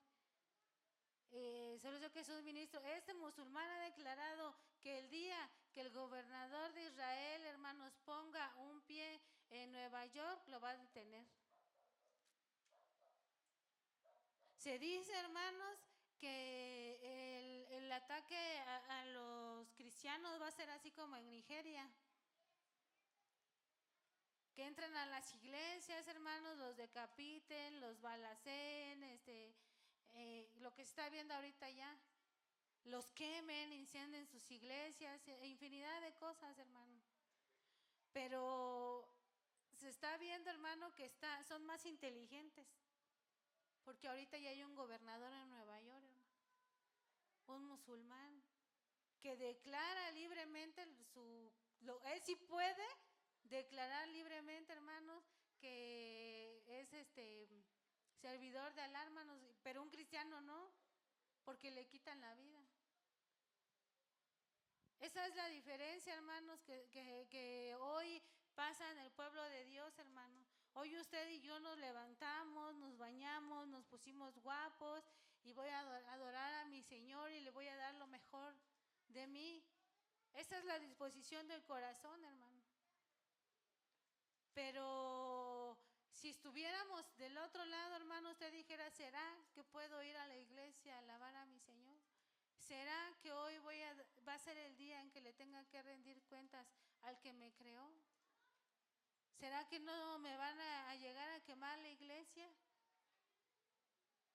Speaker 1: Solo sé que es un ministro. Este musulmán ha declarado que el día que el gobernador de Israel, hermanos, ponga un pie en Nueva York, lo va a detener. Se dice, hermanos, que el ataque a los cristianos va a ser así como en Nigeria. Que entran a las iglesias, hermanos, los decapiten, los balacen, lo que se está viendo ahorita ya. Los quemen, incendien sus iglesias, infinidad de cosas, hermano. Pero se está viendo, hermano, que son más inteligentes. Porque ahorita ya hay un gobernador en Nueva York, hermano, un musulmán, que declara libremente él sí puede declarar libremente, hermanos, que es servidor de Alá, hermanos, pero un cristiano no, porque le quitan la vida. Esa es la diferencia, hermanos, que hoy pasa en el pueblo de Dios, hermano. Hoy usted y yo nos levantamos, nos bañamos, nos pusimos guapos y voy a adorar a mi Señor y le voy a dar lo mejor de mí. Esa es la disposición del corazón, hermano. Pero si estuviéramos del otro lado, hermano, usted dijera, ¿será que puedo ir a la iglesia a alabar a mi Señor? ¿Será que hoy va a ser el día en que le tenga que rendir cuentas al que me creó? ¿Será que no me van a llegar a quemar la iglesia?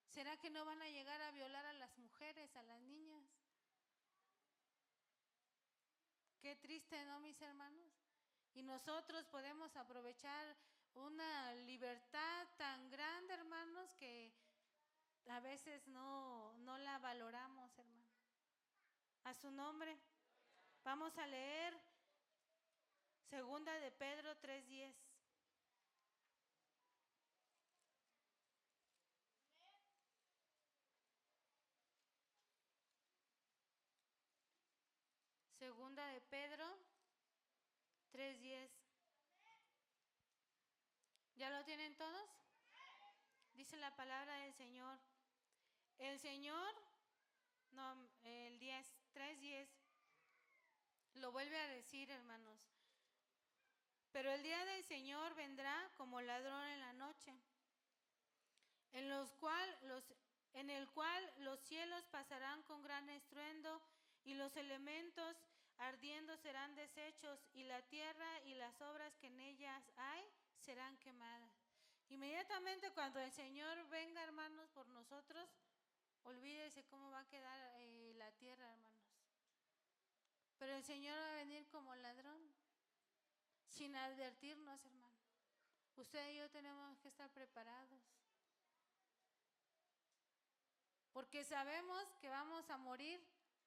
Speaker 1: ¿Será que no van a llegar a violar a las mujeres, a las niñas? Qué triste, ¿no, mis hermanos? Y nosotros podemos aprovechar una libertad tan grande, hermanos, que a veces no la valoramos, hermano. A su nombre. Vamos a leer Segunda de Pedro 3:10. Segunda de Pedro 3:10. ¿Ya lo tienen todos? Dice la palabra del Señor. El Señor, no, el 3:10, lo vuelve a decir, hermanos. Pero el día del Señor vendrá como ladrón en la noche, en el cual los cielos pasarán con gran estruendo y los elementos ardiendo serán deshechos y la tierra y las obras que en ellas hay serán quemadas. Inmediatamente cuando el Señor venga, hermanos, por nosotros, olvídese cómo va a quedar la tierra, hermanos. Pero el Señor va a venir como ladrón, sin advertirnos, hermano. Usted y yo tenemos que estar preparados. Porque sabemos que vamos a morir,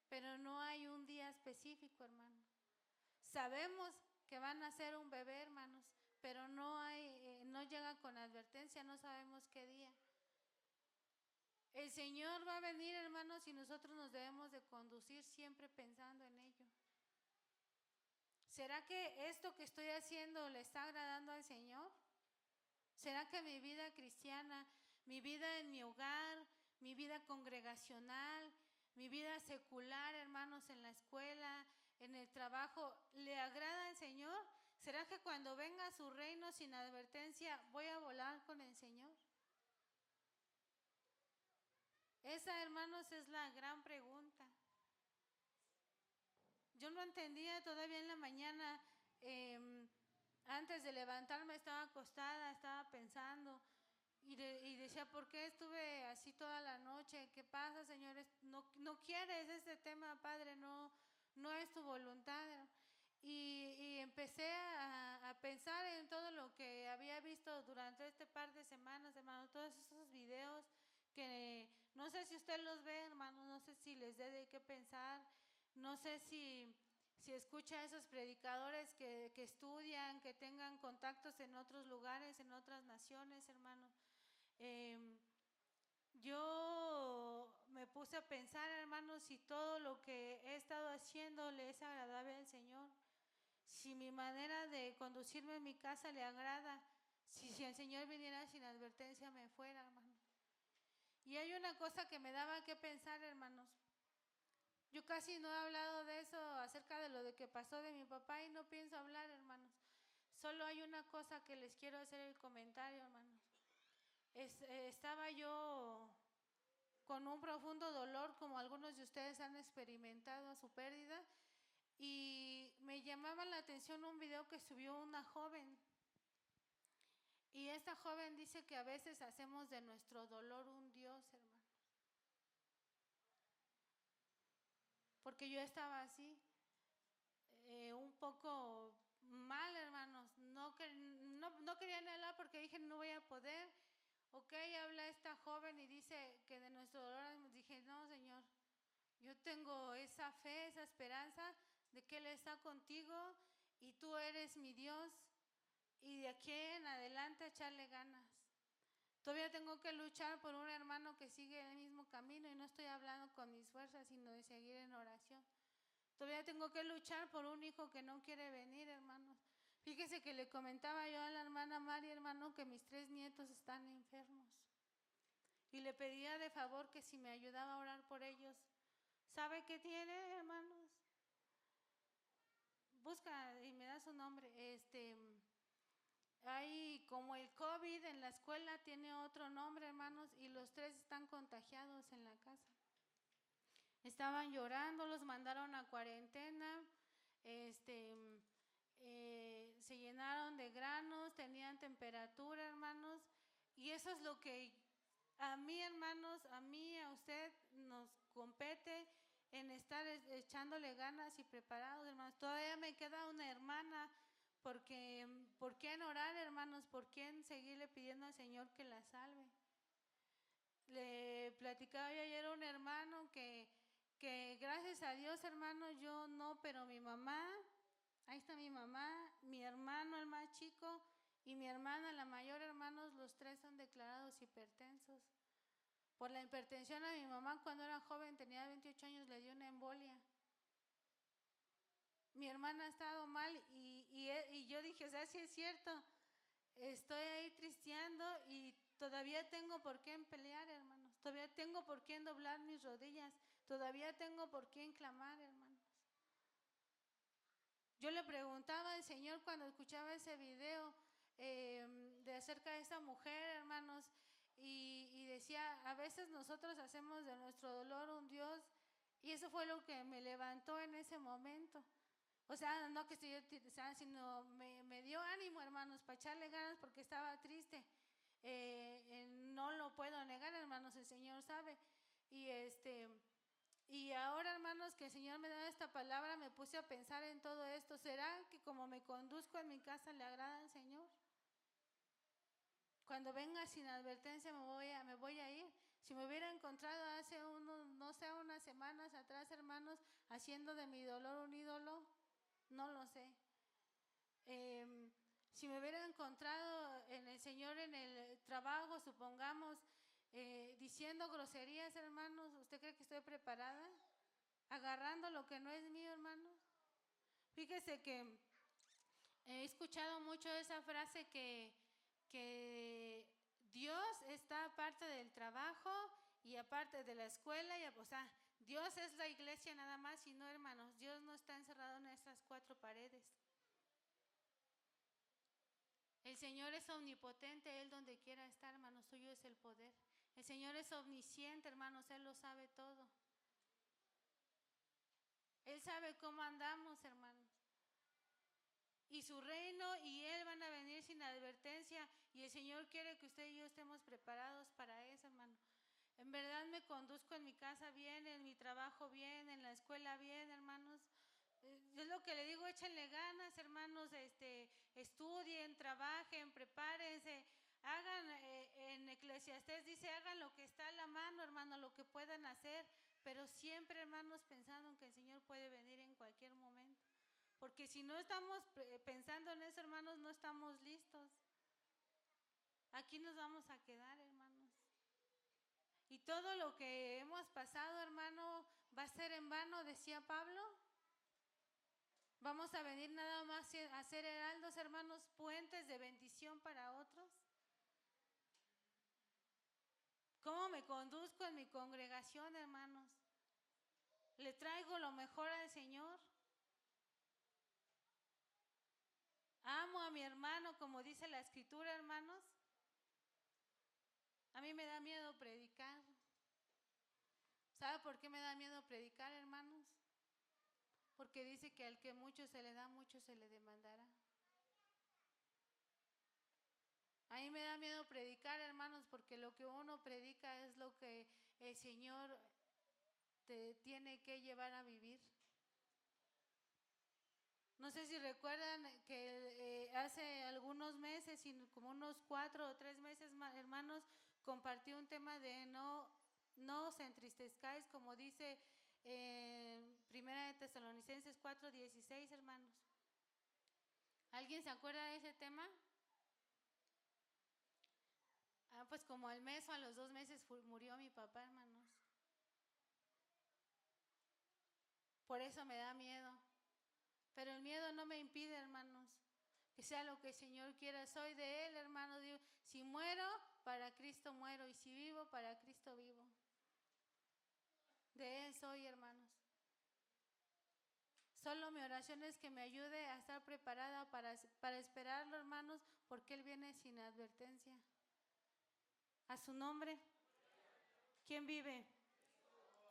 Speaker 1: pero no hay un día específico, hermano. Sabemos que van a ser un bebé, hermanos, pero no llega con advertencia, no sabemos qué día. El Señor va a venir, hermanos, y nosotros nos debemos de conducir siempre pensando en ello. ¿Será que esto que estoy haciendo le está agradando al Señor? ¿Será que mi vida cristiana, mi vida en mi hogar, mi vida congregacional, mi vida secular, hermanos, en la escuela, en el trabajo, le agrada al Señor? ¿Será que cuando venga a su reino sin advertencia voy a volar con el Señor? Esa, hermanos, es la gran pregunta. Yo no entendía todavía en la mañana, antes de levantarme estaba acostada, estaba pensando y decía, ¿por qué estuve así toda la noche? ¿Qué pasa, Señor? No quieres este tema, Padre, no es tu voluntad. Y empecé a pensar en todo lo que había visto durante este par de semanas, hermano, todos esos videos que no sé si usted los ve, hermano, no sé si les dé de qué pensar, no sé si escucha a esos predicadores que estudian, que tengan contactos en otros lugares, en otras naciones, hermano. Yo me puse a pensar, hermano, si todo lo que he estado haciendo le es agradable al Señor, si mi manera de conducirme en mi casa le agrada, si el Señor viniera sin advertencia me fuera, hermano. Y hay una cosa que me daba que pensar, hermanos. Yo casi no he hablado de eso, acerca de lo de que pasó de mi papá, y no pienso hablar, hermanos. Solo hay una cosa que les quiero hacer el comentario, hermanos. Estaba yo con un profundo dolor, como algunos de ustedes han experimentado su pérdida, y me llamaba la atención un video que subió una joven. Y esta joven dice que a veces hacemos de nuestro dolor un Dios, hermano. Porque yo estaba así, un poco mal, hermanos. No quería ni hablar porque dije, no voy a poder. Ok, habla esta joven y dice que de nuestro dolor. Dije, no, Señor, yo tengo esa fe, esa esperanza de que Él está contigo y tú eres mi Dios. Y de aquí en adelante echarle ganas. Todavía tengo que luchar por un hermano que sigue el mismo camino, y no estoy hablando con mis fuerzas, sino de seguir en oración. Todavía tengo que luchar por un hijo que no quiere venir, hermanos. Fíjese que le comentaba yo a la hermana María, hermano, que mis 3 nietos están enfermos. Y le pedía de favor que si me ayudaba a orar por ellos. ¿Sabe qué tiene, hermanos? Busca y me da su nombre. Hay como el COVID en la escuela, tiene otro nombre, hermanos, y los 3 están contagiados en la casa. Estaban llorando, los mandaron a cuarentena, se llenaron de granos, tenían temperatura, hermanos, y eso es lo que a mí, hermanos, a mí, a usted nos compete en estar echándole ganas y preparados, hermanos. Todavía me queda una hermana, porque ¿por qué en orar, hermanos? ¿Por qué seguirle pidiendo al Señor que la salve? Le platicaba yo ayer a un hermano que gracias a Dios, hermano, yo no, pero mi mamá, ahí está mi mamá, mi hermano, el más chico, y mi hermana, la mayor, hermanos, los 3 son declarados hipertensos. Por la hipertensión a mi mamá, cuando era joven, tenía 28 años, le dio una embolia. Mi hermana ha estado mal y yo dije, o sea, sí es cierto, estoy ahí tristeando y todavía tengo por qué pelear, hermanos. Todavía tengo por qué doblar mis rodillas. Todavía tengo por qué clamar, hermanos. Yo le preguntaba al Señor cuando escuchaba ese video de acerca de esa mujer, hermanos, y decía, a veces nosotros hacemos de nuestro dolor un Dios, y eso fue lo que me levantó en ese momento. O sea, no que estoy, o sea, sino me dio ánimo, hermanos, para echarle ganas porque estaba triste. No lo puedo negar, hermanos, el Señor sabe. Y ahora, hermanos, que el Señor me da esta palabra, me puse a pensar en todo esto. ¿Será que como me conduzco en mi casa le agrada al Señor? Cuando venga sin advertencia me voy a ir. Si me hubiera encontrado hace no sé, unas semanas atrás, hermanos, haciendo de mi dolor un ídolo, no lo sé. Si me hubiera encontrado en el Señor en el trabajo, supongamos, diciendo groserías, hermanos, ¿usted cree que estoy preparada? Agarrando lo que no es mío, hermanos. Fíjese que he escuchado mucho esa frase que Dios está aparte del trabajo y aparte de la escuela, o sea, Dios es la iglesia nada más y no, hermanos, Dios no está encerrado en estas 4 paredes. El Señor es omnipotente, Él donde quiera estar, hermanos, suyo es el poder. El Señor es omnisciente, hermanos, Él lo sabe todo. Él sabe cómo andamos, hermanos. Y su reino y Él van a venir sin advertencia, y el Señor quiere que usted y yo estemos preparados para eso, hermano. En verdad me conduzco en mi casa bien, en mi trabajo bien, en la escuela bien, hermanos. Es lo que le digo, échenle ganas, hermanos, estudien, trabajen, prepárense, hagan, en Eclesiastés dice, hagan lo que está a la mano, hermano, lo que puedan hacer, pero siempre, hermanos, pensando en que el Señor puede venir en cualquier momento. Porque si no estamos pensando en eso, hermanos, no estamos listos. Aquí nos vamos a quedar, hermanos. Y todo lo que hemos pasado, hermano, va a ser en vano, decía Pablo. Vamos a venir nada más a ser heraldos, hermanos, puentes de bendición para otros. ¿Cómo me conduzco en mi congregación, hermanos? ¿Le traigo lo mejor al Señor? ¿Amo a mi hermano como dice la Escritura, hermanos? A mí me da miedo predicar. ¿Sabe por qué me da miedo predicar, hermanos? Porque dice que al que mucho se le da, mucho se le demandará. A mí me da miedo predicar, hermanos, porque lo que uno predica es lo que el Señor te tiene que llevar a vivir. No sé si recuerdan que hace algunos meses, como unos 4 o 3 meses, hermanos, compartí un tema de no os entristezcáis, como dice Primera de Tesalonicenses 4:16, hermanos. ¿Alguien se acuerda de ese tema? Pues como al mes o a los 2 meses murió mi papá, hermanos. Por eso me da miedo. Pero el miedo no me impide, hermanos, que sea lo que el Señor quiera. Soy de Él, hermano. Digo, si muero, para Cristo muero, y si vivo, para Cristo vivo. De Él soy, hermanos. Solo mi oración es que me ayude a estar preparada para esperarlo, hermanos, porque Él viene sin advertencia. A su nombre. ¿Quién vive?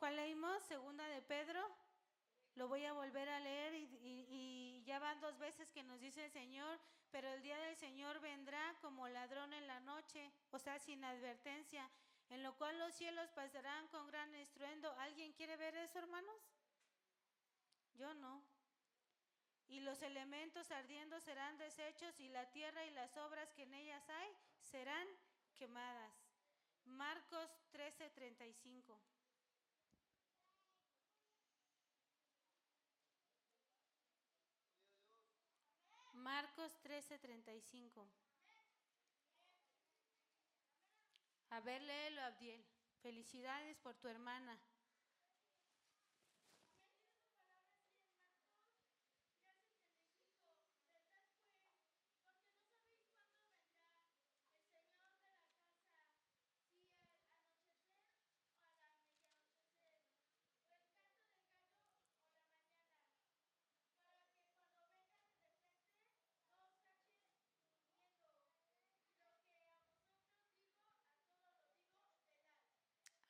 Speaker 1: ¿Cuál leímos? Segunda de Pedro. Lo voy a volver a leer y ya van 2 veces que nos dice el Señor, pero el día del Señor vendrá como ladrón en la noche, o sea, sin advertencia, en lo cual los cielos pasarán con gran estruendo. ¿Alguien quiere ver eso, hermanos? Yo no. Y los elementos ardiendo serán deshechos, y la tierra y las obras que en ellas hay serán quemadas. Marcos 13:35. Marcos 13:35. A ver, léelo, Abdiel. Felicidades por tu hermana.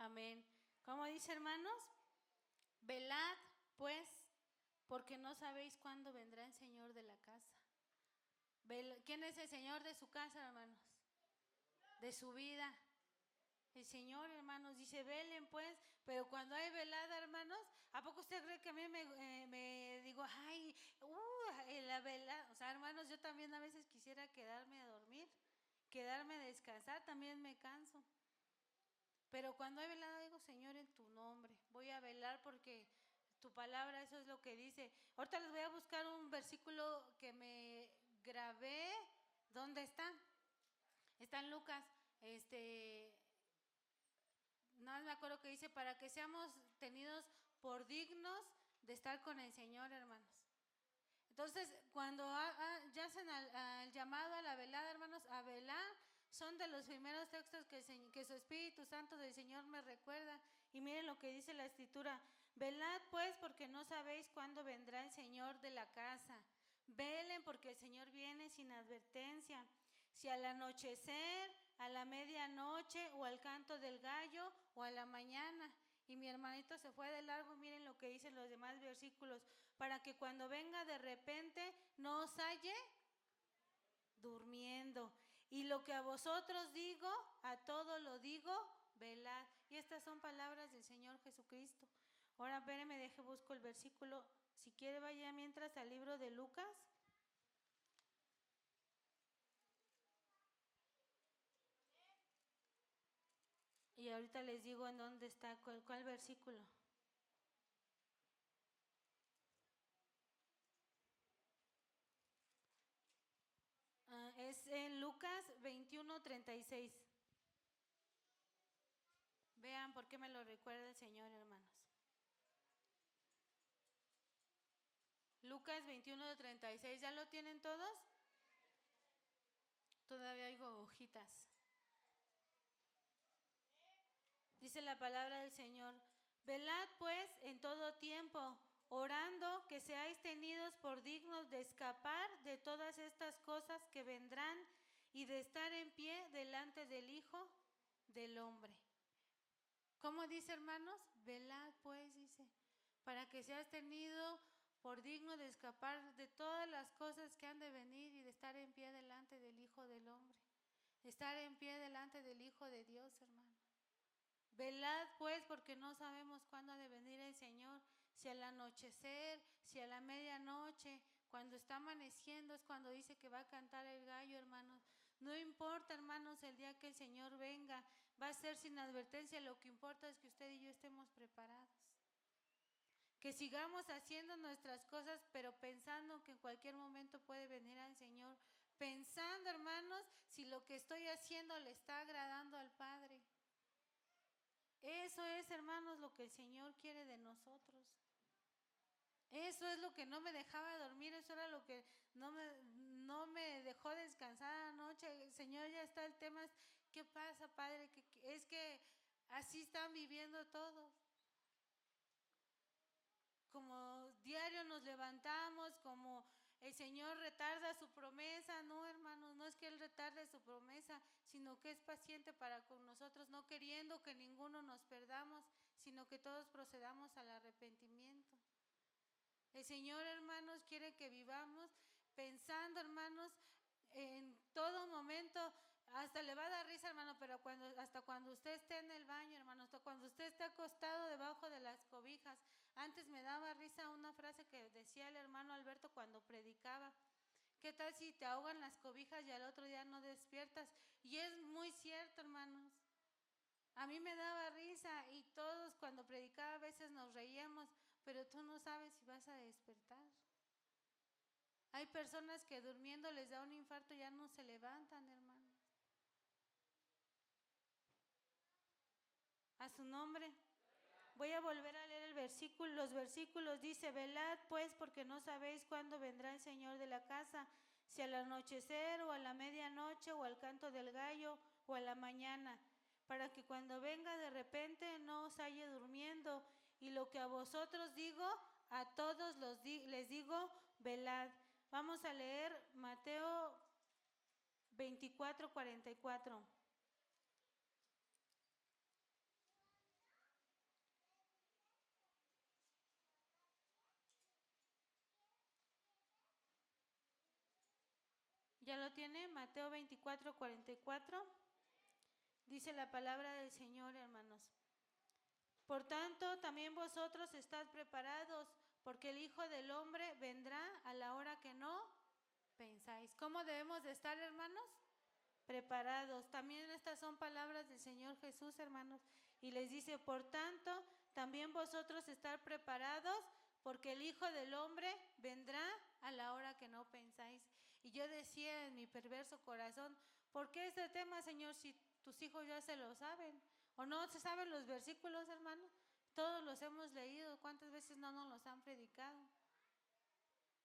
Speaker 1: Amén. ¿Cómo dice, hermanos? Velad, pues, porque no sabéis cuándo vendrá el Señor de la casa. ¿Quién es el Señor de su casa, hermanos? De su vida. El Señor, hermanos, dice, velen pues, pero cuando hay velada, hermanos, ¿a poco usted cree que a mí me digo, ay, la velada? O sea, hermanos, yo también a veces quisiera quedarme a dormir, quedarme a descansar, también me canso. Pero cuando hay velada digo, Señor, en tu nombre, voy a velar porque tu palabra, eso es lo que dice. Ahorita les voy a buscar un versículo que me grabé. ¿Dónde está? Está en Lucas, no me acuerdo que dice, para que seamos tenidos por dignos de estar con el Señor, hermanos. Entonces, cuando ya hacen al llamado a la velada, hermanos, a velar, son de los primeros textos que su Espíritu Santo del Señor me recuerda. Y miren lo que dice la Escritura: velad pues, porque no sabéis cuándo vendrá el Señor de la casa. Velen, porque el Señor viene sin advertencia. Si al anochecer, a la medianoche, o al canto del gallo, o a la mañana. Y mi hermanito se fue de largo. Miren lo que dicen los demás versículos: para que cuando venga de repente no os halle durmiendo. Y lo que a vosotros digo, a todo lo digo, velad. Y estas son palabras del Señor Jesucristo. Ahora espérenme, busco el versículo. Si quiere, vaya mientras al libro de Lucas. Y ahorita les digo en dónde está, cuál versículo. Es en Lucas 21:36. Vean por qué me lo recuerda el Señor, hermanos. Lucas 21:36, ¿ya lo tienen todos? Todavía oigo hojitas. Dice la palabra del Señor: velad pues en todo tiempo, orando que seáis tenidos por dignos de escapar de todas estas cosas que vendrán y de estar en pie delante del Hijo del Hombre. ¿Cómo dice, hermanos? Velad pues, dice, para que seas tenido por digno de escapar de todas las cosas que han de venir y de estar en pie delante del Hijo del Hombre. Estar en pie delante del Hijo de Dios, hermano. Velad pues, porque no sabemos cuándo ha de venir el Señor, si al anochecer, si a la medianoche, cuando está amaneciendo es cuando dice que va a cantar el gallo, hermanos. No importa, hermanos, el día que el Señor venga, va a ser sin advertencia. Lo que importa es que usted y yo estemos preparados. Que sigamos haciendo nuestras cosas, pero pensando que en cualquier momento puede venir al Señor. Pensando, hermanos, si lo que estoy haciendo le está agradando al Padre. Eso es, hermanos, lo que el Señor quiere de nosotros. Eso es lo que no me dejaba dormir, eso era lo que no no me dejó descansar anoche. Señor, ya está el tema. ¿Qué pasa, Padre? Es que así están viviendo todos. Como diario nos levantamos, como el Señor retarda su promesa. No, hermanos, no es que Él retarde su promesa, sino que es paciente para con nosotros, no queriendo que ninguno nos perdamos, sino que todos procedamos al arrepentimiento. El Señor, hermanos, quiere que vivamos pensando, hermanos, en todo momento. Hasta le va a dar risa, hermano, pero hasta cuando usted esté en el baño, hermano, hasta cuando usted esté acostado debajo de las cobijas. Antes me daba risa una frase que decía el hermano Alberto cuando predicaba. ¿Qué tal si te ahogan las cobijas y al otro día no despiertas? Y es muy cierto, hermanos. A mí me daba risa y todos cuando predicaba a veces nos reíamos, pero tú no sabes si vas a despertar. Hay personas que durmiendo les da un infarto y ya no se levantan, hermanos. A su nombre. Voy a volver a leer los versículos. Dice: velad pues, porque no sabéis cuándo vendrá el Señor de la casa, si al anochecer o a la medianoche o al canto del gallo o a la mañana, para que cuando venga de repente no os halle durmiendo. Y lo que a vosotros digo, a todos les digo, velad. Vamos a leer Mateo 24:44. ¿Ya lo tiene? Mateo 24:44. Dice la palabra del Señor, hermanos. Por tanto, también vosotros estad preparados, porque el Hijo del Hombre vendrá a la hora que no pensáis. ¿Cómo debemos de estar, hermanos? Preparados. También estas son palabras del Señor Jesús, hermanos. Y les dice: por tanto, también vosotros estad preparados, porque el Hijo del Hombre vendrá a la hora que no pensáis. Y yo decía en mi perverso corazón: ¿por qué este tema, Señor, si tus hijos ya se lo saben? ¿O no se saben los versículos, hermano? Todos los hemos leído. ¿Cuántas veces no nos los han predicado?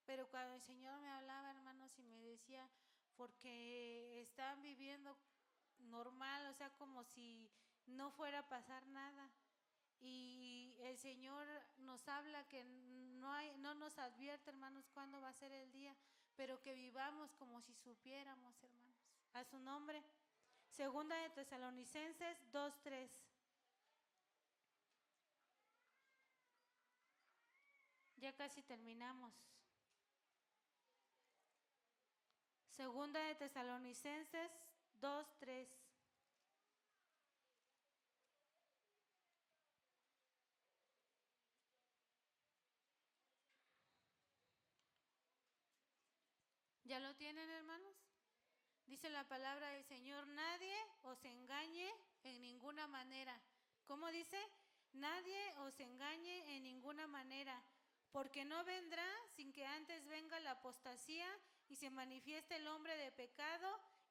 Speaker 1: Pero cuando el Señor me hablaba, hermanos, y me decía: porque están viviendo normal, o sea, como si no fuera a pasar nada. Y el Señor nos habla que no nos advierte, hermanos, cuándo va a ser el día, pero que vivamos como si supiéramos, hermanos. A su nombre. Segunda de Tesalonicenses 2:3. Ya casi terminamos. Segunda de Tesalonicenses 2:3. ¿Ya lo tienen, hermanos? Dice la palabra del Señor: nadie os engañe en ninguna manera. ¿Cómo dice? Nadie os engañe en ninguna manera, porque no vendrá sin que antes venga la apostasía y se manifieste el hombre de pecado,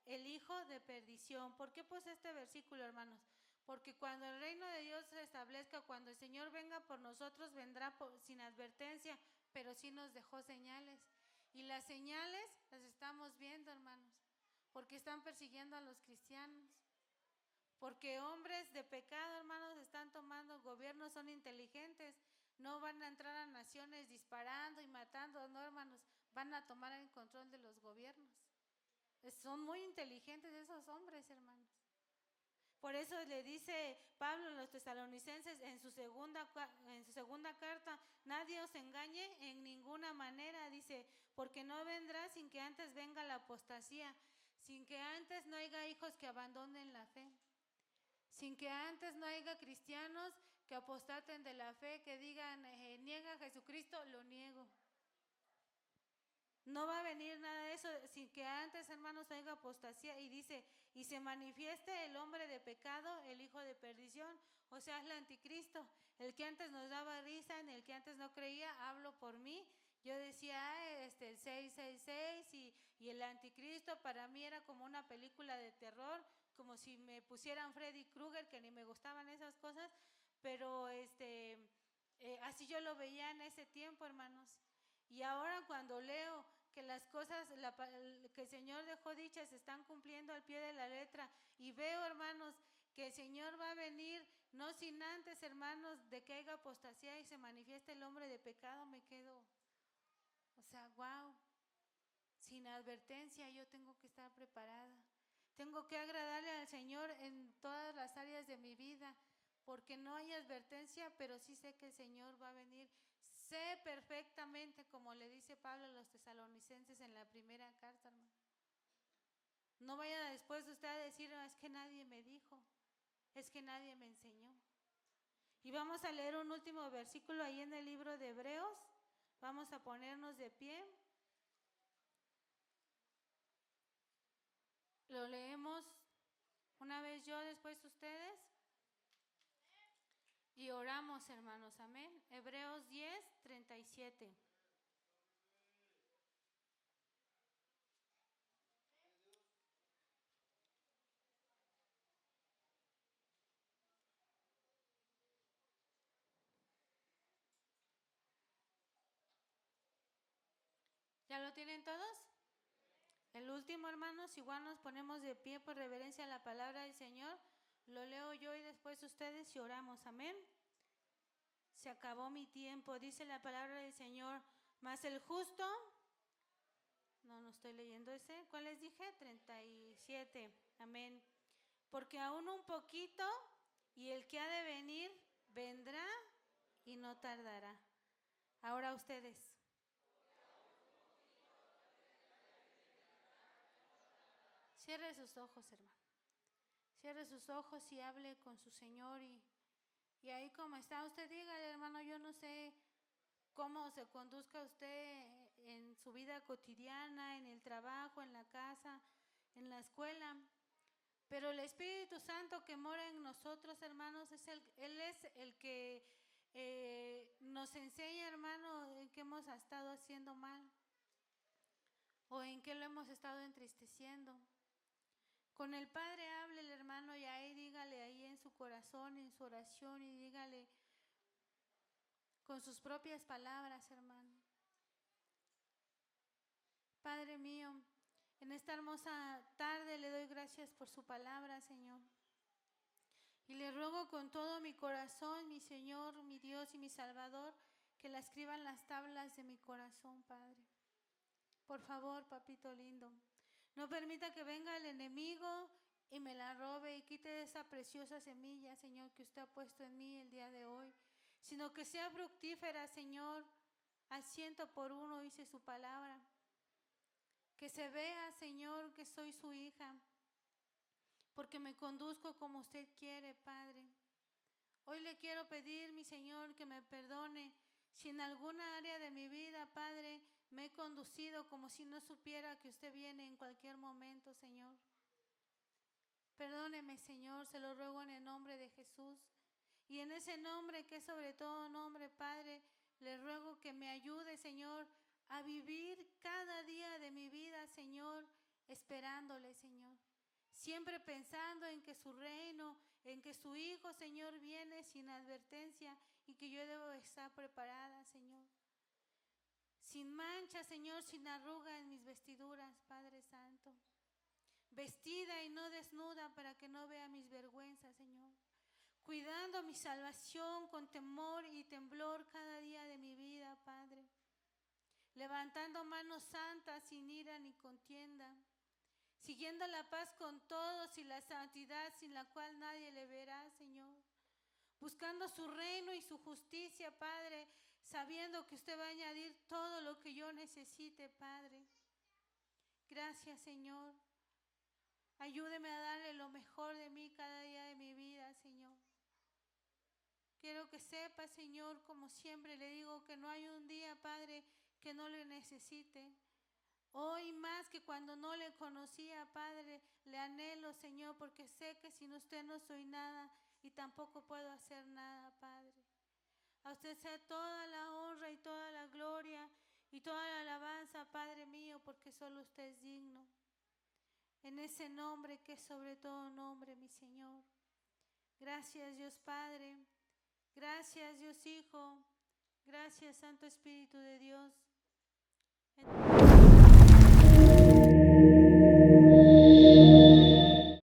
Speaker 1: el hijo de perdición. ¿Por qué puse este versículo, hermanos? Porque cuando el reino de Dios se establezca, cuando el Señor venga por nosotros, vendrá sin advertencia, pero sí nos dejó señales. Y las señales las estamos viendo, hermanos, porque están persiguiendo a los cristianos. Porque hombres de pecado, hermanos, están tomando gobiernos, son inteligentes. No van a entrar a naciones disparando y matando, no, hermanos. Van a tomar el control de los gobiernos. Son muy inteligentes esos hombres, hermanos. Por eso le dice Pablo a los tesalonicenses en su segunda carta: nadie os engañe en ninguna manera, dice, porque no vendrá sin que antes venga la apostasía, sin que antes no haya hijos que abandonen la fe, sin que antes no haya cristianos que apostaten de la fe, que digan: niega a Jesucristo, lo niego. No va a venir nada de eso sin que antes, hermanos, haya apostasía. Y dice: y se manifieste el hombre de pecado, el hijo de perdición. O sea, es el anticristo. El que antes nos daba risa, en el que antes no creía, hablo por mí. Yo decía, el 666 y el anticristo para mí era como una película de terror, como si me pusieran Freddy Krueger, que ni me gustaban esas cosas, pero así yo lo veía en ese tiempo, hermanos. Y ahora cuando leo que las cosas que el Señor dejó dichas se están cumpliendo al pie de la letra. Y veo, hermanos, que el Señor va a venir, no sin antes, hermanos, de que haya apostasía y se manifieste el hombre de pecado. Me quedo, o sea, wow, sin advertencia yo tengo que estar preparada. Tengo que agradarle al Señor en todas las áreas de mi vida, porque no hay advertencia, pero sí sé que el Señor va a venir. Sé perfectamente, como le dice Pablo a los tesalonicenses en la primera carta, hermano. No vaya después usted a decir, no, es que nadie me dijo, es que nadie me enseñó. Y vamos a leer un último versículo ahí en el libro de Hebreos. Vamos a ponernos de pie. Lo leemos una vez yo, después ustedes. Y oramos, hermanos, amén. Hebreos 10, 37. ¿Ya lo tienen todos? El último, hermanos, igual nos ponemos de pie por reverencia a la palabra del Señor. Lo leo yo y después ustedes y oramos, amén. Se acabó mi tiempo, dice la palabra del Señor. Mas el justo, no estoy leyendo ese. ¿Cuál les dije? 37, amén. Porque aún un poquito y el que ha de venir vendrá y no tardará. Ahora ustedes. Cierre sus ojos, hermano. Cierre sus ojos y hable con su Señor. Y ahí como está, usted dígale, hermano, yo no sé cómo se conduzca usted en su vida cotidiana, en el trabajo, en la casa, en la escuela. Pero el Espíritu Santo que mora en nosotros, hermanos, Él es el que nos enseña, hermano, en qué hemos estado haciendo mal o en qué lo hemos estado entristeciendo. Con el Padre hable el hermano y ahí dígale ahí en su corazón, en su oración, y dígale con sus propias palabras, hermano. Padre mío, en esta hermosa tarde le doy gracias por su palabra, Señor. Y le ruego con todo mi corazón, mi Señor, mi Dios y mi Salvador, que la escriban las tablas de mi corazón, Padre. Por favor, papito lindo, no permita que venga el enemigo y me la robe y quite esa preciosa semilla, Señor, que usted ha puesto en mí el día de hoy, sino que sea fructífera, Señor, al 100%, dice su palabra. Que se vea, Señor, que soy su hija, porque me conduzco como usted quiere, Padre. Hoy le quiero pedir, mi Señor, que me perdone si en alguna área de mi vida, Padre, me he conducido como si no supiera que usted viene en cualquier momento, Señor. Perdóneme, Señor, se lo ruego en el nombre de Jesús. Y en ese nombre que es sobre todo nombre, Padre, le ruego que me ayude, Señor, a vivir cada día de mi vida, Señor, esperándole, Señor. Siempre pensando en que su reino, en que su Hijo, Señor, viene sin advertencia y que yo debo estar preparada, Señor. Sin mancha, Señor, sin arruga en mis vestiduras, Padre Santo. Vestida y no desnuda para que no vea mis vergüenzas, Señor. Cuidando mi salvación con temor y temblor cada día de mi vida, Padre. Levantando manos santas sin ira ni contienda. Siguiendo la paz con todos y la santidad sin la cual nadie le verá, Señor. Buscando su reino y su justicia, Padre, sabiendo que usted va a añadir todo lo que yo necesite, Padre. Gracias, Señor. Ayúdeme a darle lo mejor de mí cada día de mi vida, Señor. Quiero que sepa, Señor, como siempre le digo, que no hay un día, Padre, que no le necesite. Hoy más que cuando no le conocía, Padre, le anhelo, Señor, porque sé que sin usted no soy nada y tampoco puedo hacer nada, Padre. A usted sea toda la honra y toda la gloria y toda la alabanza, Padre mío, porque solo usted es digno. En ese nombre que es sobre todo nombre, mi Señor. Gracias, Dios Padre. Gracias, Dios Hijo. Gracias, Santo Espíritu de Dios.